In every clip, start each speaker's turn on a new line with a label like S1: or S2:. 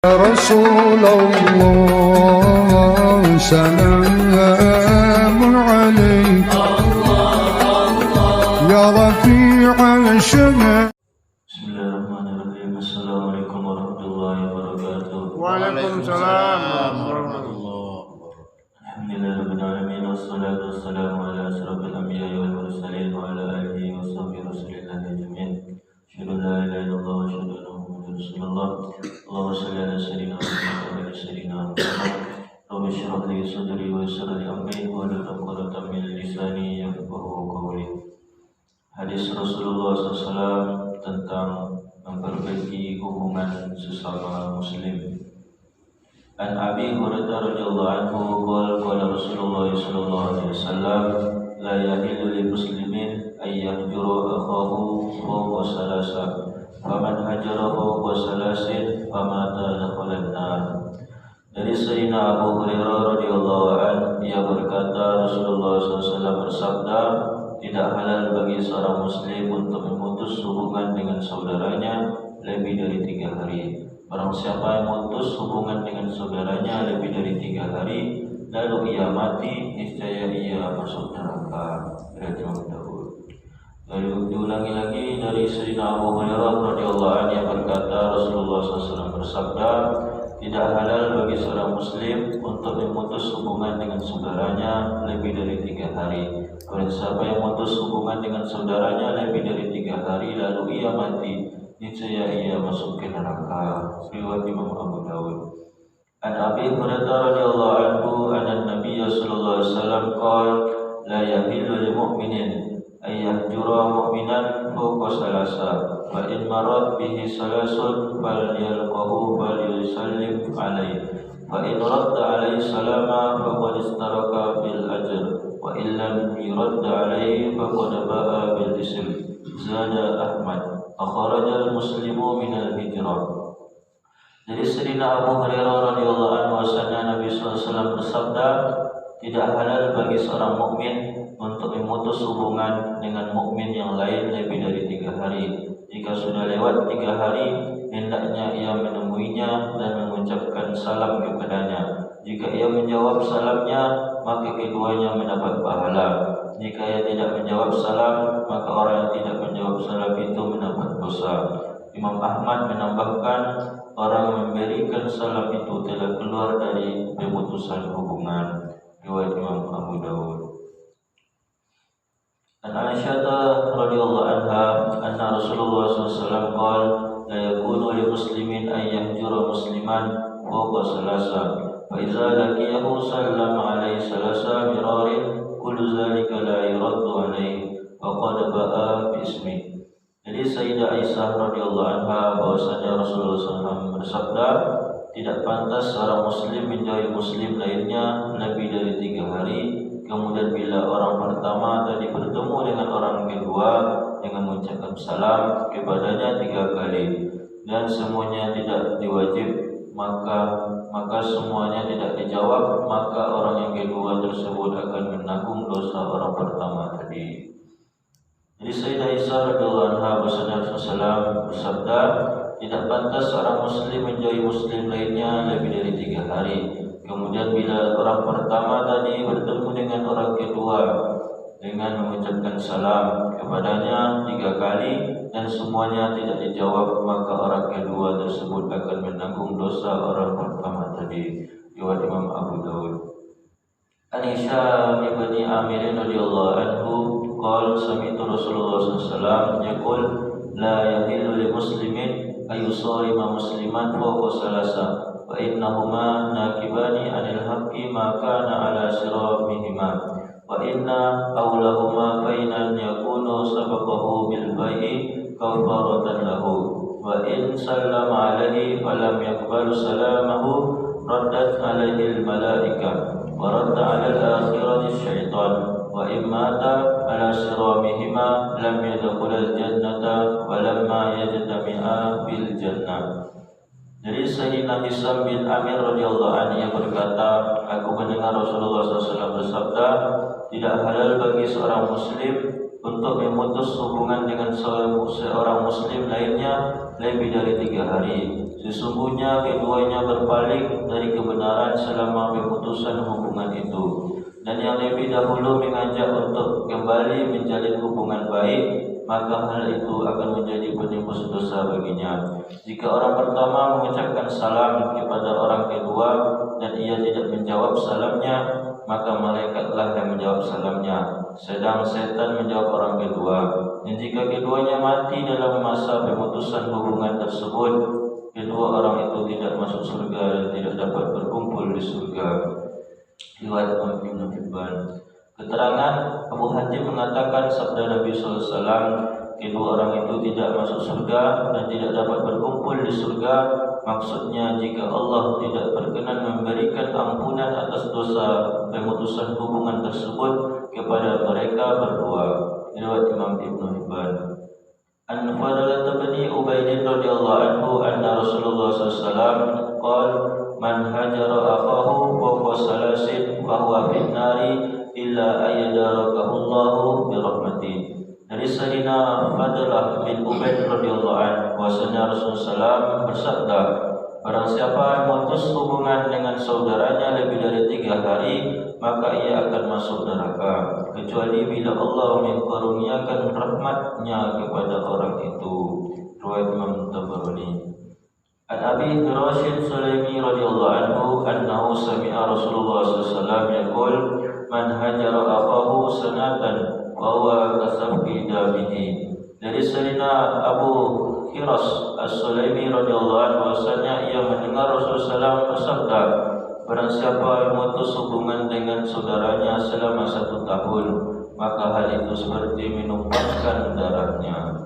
S1: رسول الله سلام عليك يا رفيع الشمال.
S2: Bismillahirrahmanirrahim. Assalamualaikum warahmatullahi wabarakatuh.
S3: Waalaikumsalam warahmatullahi wabarakatuh.
S2: Alhamdulillahirabbil alamin wassalatu wassalamu ala asyrafil anbiya'i wal mursalin wa ala alihi wa sahbihi rasulillahi ajmain. Asyhadu an la ilaha illallah wa asyhadu anna Muhammadar Rasulullah. Allahumma shalli ala sayyidina Muhammad wa ala sayyidina Muhammad. Rabbi shrah li sadri wa yassir li amri wahlul 'uqdatam min lisani yafqahu qawli. Hadis Rasulullah SAW tentang memperbaiki hubungan sesama muslim. An Abi Hurairah radhiyallahu anhu qala Rasulullah sallallahu alaihi wasallam la yahillu lil muslimin ay yahjura akhahu fawqa salasa faman hajara fawqa salasin famata dakhala an-nar. Dari Sayyidina Abu Hurairah radhiyallahu anhu, ia berkata Rasulullah SAW bersabda, tidak halal bagi seorang muslim untuk memutus hubungan dengan saudaranya lebih dari 3 hari. Barang siapa yang memutus hubungan dengan saudaranya lebih dari 3 hari, lalu ia mati, niscaya ia masuk neraka. Riwayat Imam Dawud. Lalu diulangi lagi dari Sayyidina Abu Hurairah radhiyallahu anhu yang berkata Rasulullah SAW bersabda, tidak halal bagi seorang muslim untuk memutus hubungan dengan saudaranya lebih dari 3 hari. Barang siapa yang memutus hubungan dengan saudaranya lebih dari 3 hari lalu ia mati, niscaya ia masuk ke neraka. Riwayat Imam Abu Dawud. An Abi Hurairah radhiyallahu anhu anna Nabiy sallallahu alaihi wasallam qala la yahillu lil mu'minin ay yahjura mu'minan fawqa salasa wa in marad bihi salasun falyalqahu falyusallim alayhi wa in radda alayhi salama faqad istaraka fil ajr wa in lam yurad alayhi faqad ba'a bil ism. Zada Ahmad akhrajal muslimu minal hijrah. Dari Sayyidina Abu Hurairah radhiyallahu anhu bahwasanya Nabi SAW bersabda, tidak halal bagi seorang mukmin untuk memutus hubungan dengan mukmin yang lain lebih dari 3 hari. Jika sudah lewat 3 hari, hendaknya ia menemuinya dan mengucapkan salam kepadanya. Jika ia menjawab salamnya, maka keduanya mendapat pahala. Jika ia tidak menjawab salam, maka orang yang tidak menjawab salam itu mendapat dosa. Imam Ahmad menambahkan, orang yang memberikan salam itu telah keluar dari pemutusan hubungan. Riwayat Imam Abu Dawud. An Aisyah radhiyallahu anha anna Rasulullah SAW qala la yakunu lil muslimin ay yahjura musliman fawqa salasa fa idza laqiyahu sallama alaihi salasa mirarin kullu zalika la yuraddu alaihi wa qad ba'a bi ismi. Jadi Sayyidah Aisyah radhiyallahu anha bahwasanya Rasulullah SAW bersabda, tidak pantas seorang muslim menjauhi muslim lainnya lebih dari 3 hari. Kemudian bila orang pertama tadi bertemu dengan orang kedua dengan mengucapkan salam kepadanya 3 kali dan semuanya tidak diwajib, maka semuanya tidak dijawab, maka orang yang kedua tersebut akan menanggung dosa orang pertama tadi. Jadi Sayyidah Aisyah radhiyallahu anha Rasulullah bersabda, tidak pantas seorang muslim menjauhi muslim lainnya lebih dari 3 hari. Kemudian bila orang pertama tadi bertemu dengan orang kedua dengan mengucapkan salam kepadanya 3 kali dan semuanya tidak dijawab, maka orang kedua tersebut akan menanggung dosa orang pertama tadi. Riwayat Imam Abu Dawud. An Hisham bin Amir radhiyallahu anhu qala sami'tu Rasulullah sallallahu yaqul la yahillu lil muslimin ayusarima musliman fawqa salasa wa innahuma nakibani anil haqqi ma kana ala siramihima wa inna awlahuma fainan yakunu sabaqahu bil bai'i kafaratan lahu wa in sallama alaihi falam yaqbal salamahu raddat alaihi al malaika wa radda ala al akhirati syaitan wa in mata ala siramihima lam yadkhul al jannata wa lamma yajtami'a bil jannah. Dari Sayyidina Hisham bin Amir radhiyallahu anhu yang berkata, aku mendengar Rasulullah SAW bersabda, tidak halal bagi seorang muslim untuk memutus hubungan dengan seorang muslim lainnya lebih dari 3 hari. Sesungguhnya keduanya berpaling dari kebenaran selama pemutusan hubungan itu. Dan yang lebih dahulu mengajak untuk kembali menjalin hubungan baik, maka hal itu akan menjadi penembus dosa baginya. Jika orang pertama mengucapkan salam kepada orang kedua dan ia tidak menjawab salamnya, maka malaikatlah yang menjawab salamnya, sedang setan menjawab orang kedua. Dan jika keduanya mati dalam masa pemutusan hubungan tersebut, kedua orang itu tidak masuk surga dan tidak dapat berkumpul di surga. Riwayat Ibnu Hibban. Keterangan Abu Hatim mengatakan sabda Nabi SAW, kedua orang itu tidak masuk surga dan tidak dapat berkumpul di surga. Maksudnya jika Allah tidak berkenan memberikan ampunan atas dosa pemutusan hubungan tersebut kepada mereka berdua. Riwayat Imam Ibnu Hibban. An Fadalah bin Ubaidin radhiyallahu anhu anna Rasulullah SAW qala man hajara akhahu wa salasin fa huwa fin nari illa ayyadarakahu Allahu bi rahmati. Dari Sayyidina Fadalah bin Ubaid radhiyallahu anhu bahwasanya Rasulullah SAW bersabda, barang siapa memutus hubungan dengan saudaranya lebih dari 3 hari, maka ia akan masuk neraka, kecuali bila Allah mengkaruniakan rahmatnya kepada orang itu. Riwayat Imam Tabarani. An Abi Rashid Sulaimi radhiyallahu anhu annahu sami'a Rasulullah sallallahu alaihi wasallam yaqul man hajara akhahu sanatan wa huwa kasafki dabihi. Dari Sayyidina Abu Hiras As-Sulaimi radhiyallahu anhu bahwasanya ia mendengar Rasulullah SAW bersabda, barang siapa memutus hubungan dengan saudaranya selama 1 tahun, maka hal itu seperti menumpahkan darahnya.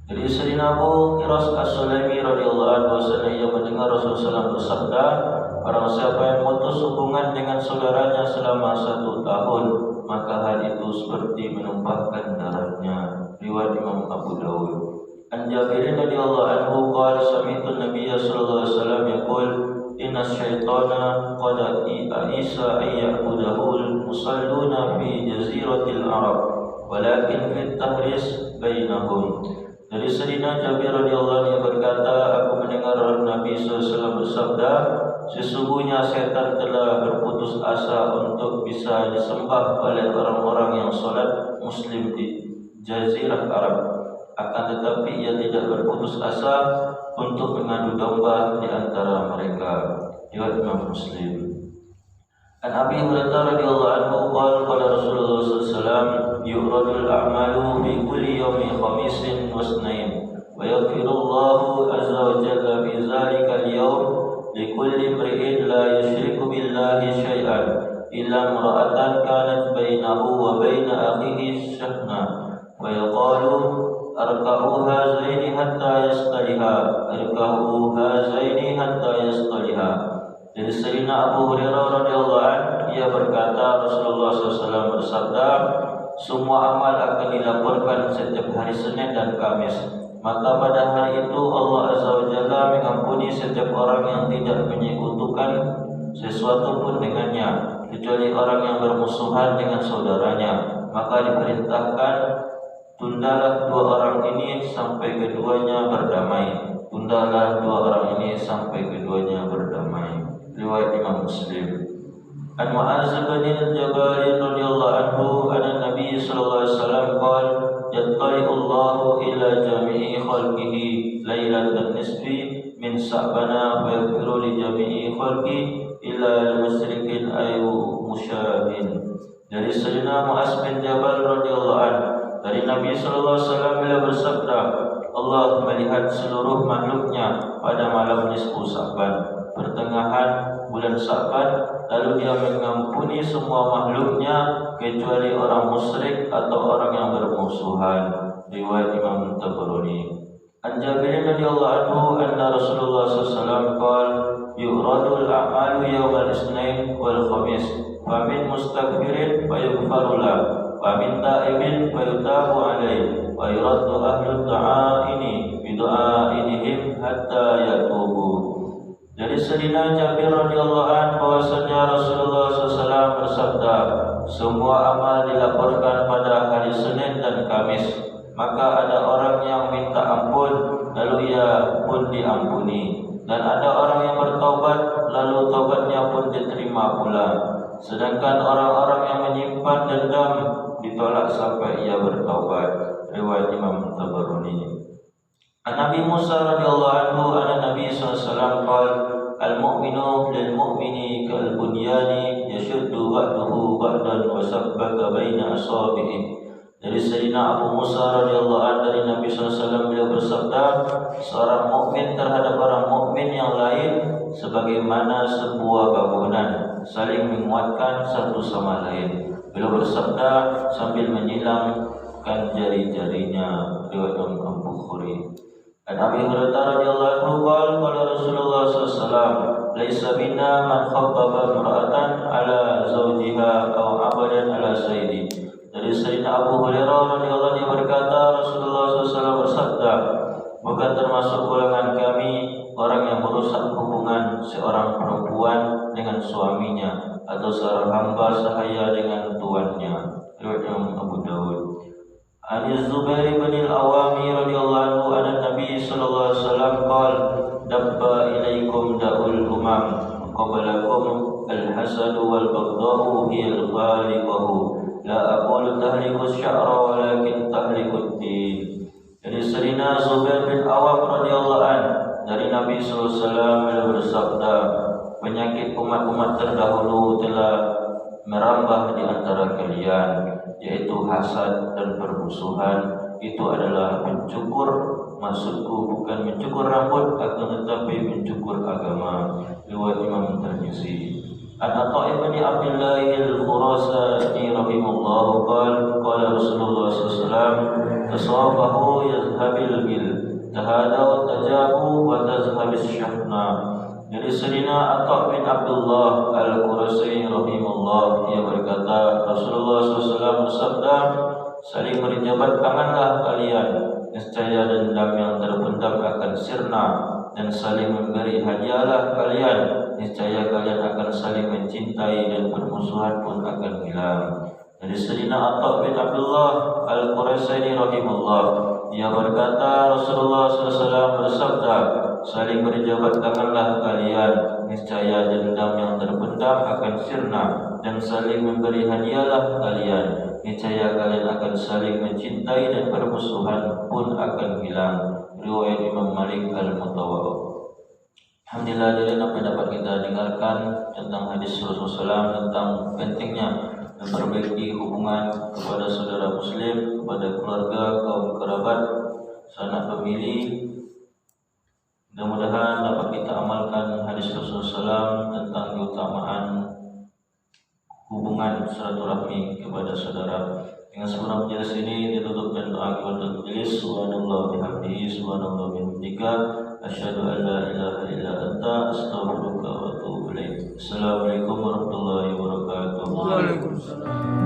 S2: Dari Sayyidina Abu Hiras As-Sulaimi radhiyallahu anhu bahwasanya ia mendengar Rasulullah SAW bersabda, barang siapa yang memutus hubungan dengan saudaranya selama 1 tahun, maka hal itu seperti menumpahkan darahnya. Riwayat Imam Abu Dawud. An Jabir radhiyallahu anhu qala sami'tu an-nabiy sallallahu alaihi wasallam yaqul inna asy-syaitana qad a'isa ayya'budahu al-musalluna fi jaziratil Arab walakin fi at-tahris bainahum. Dari Sayyidina Jabir radhiyallahu anhu berkata, aku mendengar Nabi SAW bersabda, sesungguhnya setan telah berputus asa untuk bisa disembah oleh orang-orang yang solat Muslim di Jazirah Arab. Akan tetapi ia tidak berputus asa untuk mengadu domba di antara mereka. Riwayat Imam Muslim. An Abi Hurairah radhiyallahu anhu qala Rasulullah sallallahu alaihi wasallam yu'radul a'malu fi kulli yawmin khamisin wa itsnain wa yaghfirullahu azza wa jalla fi dzalika al-yawm li kulli imri'in la yushriku billahi syai'an illa imra'atan kanat bainahu wa baina akhihi shahna wa yaqalu arka'u hazaini hatta yastaliha arka'u hazaini hatta yastaliha. Dari Sayyidina Abu Hurairah radhiyallahu anhu ia berkata, Rasulullah SAW bersabda, semua amal akan dilaporkan setiap hari Senin dan Kamis. Maka pada hari itu Allah Azza wa Jalla mengampuni setiap orang yang tidak menyekutukan sesuatu pun dengannya, kecuali orang yang bermusuhan dengan saudaranya. Maka diperintahkan, tundalah 2 orang ini sampai keduanya berdamai. Tundalah 2 orang ini sampai keduanya berdamai. Riwayat Imam Muslim. An Mu'adz bin Jabal radhiyallahu anhu anna Nabi sallallahu alaihi wasallam qala yattali'u Allahu ila jami'i khalqihi lailatan nisfi min Sa'bana wa yaghfiru li jami'i khalqi illa al-musyrikin ay musyahin. Dari Sayyidina Mu'adz bin Jabal radhiyallahu anhu dari Nabi sallallahu alaihi wasallam beliau bersabda, Allah melihat seluruh makhluknya pada malam nisfu Sa'ban, pertengahan bulan Sa'ban, lalu dia mengampuni semua makhluknya kecuali orang musyrik atau orang yang bermusuhan. Riwayat Imam Tabarani. An Jabir radhiyallahu anhu anna Rasulullah SAW qala yu'radul a'malu yawmal itsnain wal khamis famin mustaghfirin fa yughfaru lahu wa min ta'ibin fa yutabu alaihi wa yuraddu ahlu ta'aini bi du'ainihim hatta yatubu. Dari Sayyidina Jabir radhiyallahu anhu bahwasanya Rasulullah SAW bersabda, semua amal dilaporkan pada hari Senin dan Kamis. Maka ada orang yang minta ampun lalu ia pun diampuni. Dan ada orang yang bertaubat, lalu taubatnya pun diterima pula. Sedangkan orang-orang yang menyimpan dendam ditolak sampai ia bertaubat. Riwayat Imam Tabarani. Nabi Musa radhiyallahu anhu Nabi SAW qala al-mu'minu lil-mu'mini kal-bunyani yashuddu ba'duhu ba'dan wa sabbaka baina asabihi. Dari Sayyidina Abu Musa radhiyallahu anhu dari Nabi SAW, beliau bersabda, seorang mukmin terhadap orang mukmin yang lain sebagaimana sebuah bangunan saling menguatkan satu sama lain. Beliau bersabda sambil menyilangkan jari-jarinya. Riwayat Imam Bukhari. Dan Abi Hurairah radhiyallahu anhu qala Rasulullah SAW, laisa minna man khabbaba imra'atan ala zawjiha aw abadan ala sayyidi. Dari Sayyidina Abu Hurairah radhiyallahu anhu berkata, Rasulullah SAW bersabda, bukan termasuk golongan kami orang yang merusak hubungan seorang perempuan dengan suaminya atau seorang hamba sahaya dengan tuannya. Riwayat Imam Abu Dawud. An Zubair bin Al-Awwam radhiyallahu anhu Nabi sallallahu alaihi wasallam qala dabba ilaikum da'ul umam qablakum al-hasad wal baghdau hiya al-khaliqahu. La aqulu tahliku sya'ra walakin tahliku din. Dari Sayyidina Zubair bin Awam radhiyallahu anhu dari Nabi SAW beliau bersabda, penyakit umat-umat terdahulu telah merambah di antara kalian, yaitu hasad dan permusuhan. Itu adalah mencukur, maksudku bukan mencukur rambut, akan tetapi mencukur agama. Riwayat Imam Tirmizi. An-Atha' bin Abdullah al-Khurasani rahimahullah qala Rasulullah sallallahu tasawafahu yazhabil bil tahadaw tajabu wa tazhabis syahna. Dari Sayyidina Atha' bin Abdullah al-Khurasani rahimahullah, ia berkata, Rasulullah SAW bersabda, saling berjabat tanganlah kalian, nescaya dendam yang terpendam akan sirna, dan saling memberi hadiahlah kalian, niscaya kalian akan saling mencintai dan permusuhan pun akan hilang. Dari Sayyidina Atha' bin Abdullah al-Quraisani rahimahullah, ia berkata, Rasulullah SAW bersabda, saling berjabat tanganlah kalian, niscaya dendam yang terpendam akan sirna, dan saling memberi hadiahlah kalian, niscaya kalian akan saling mencintai dan permusuhan pun akan hilang. Riwayat Imam Malik al-Mutawwaddi. Alhamdulillah, dari apa yang dapat kita dengarkan tentang hadis Rasulullah SAW tentang pentingnya memperbaiki hubungan kepada saudara muslim, kepada keluarga, kaum kerabat, sanak famili. Mudah-mudahan dapat kita amalkan hadis Rasulullah SAW tentang keutamaan hubungan silaturahmi kepada saudara. Dengan sempurna majelis ini ditutup dan doa kepada majelis. Subhanallah bihamdihi, subhanallah bihamdika, asyhadu an la ilaha illa anta, astaghfiruka wa atubu ilaik. Assalamualaikum warahmatullahi wabarakatuh.
S3: Waalaikumsalam.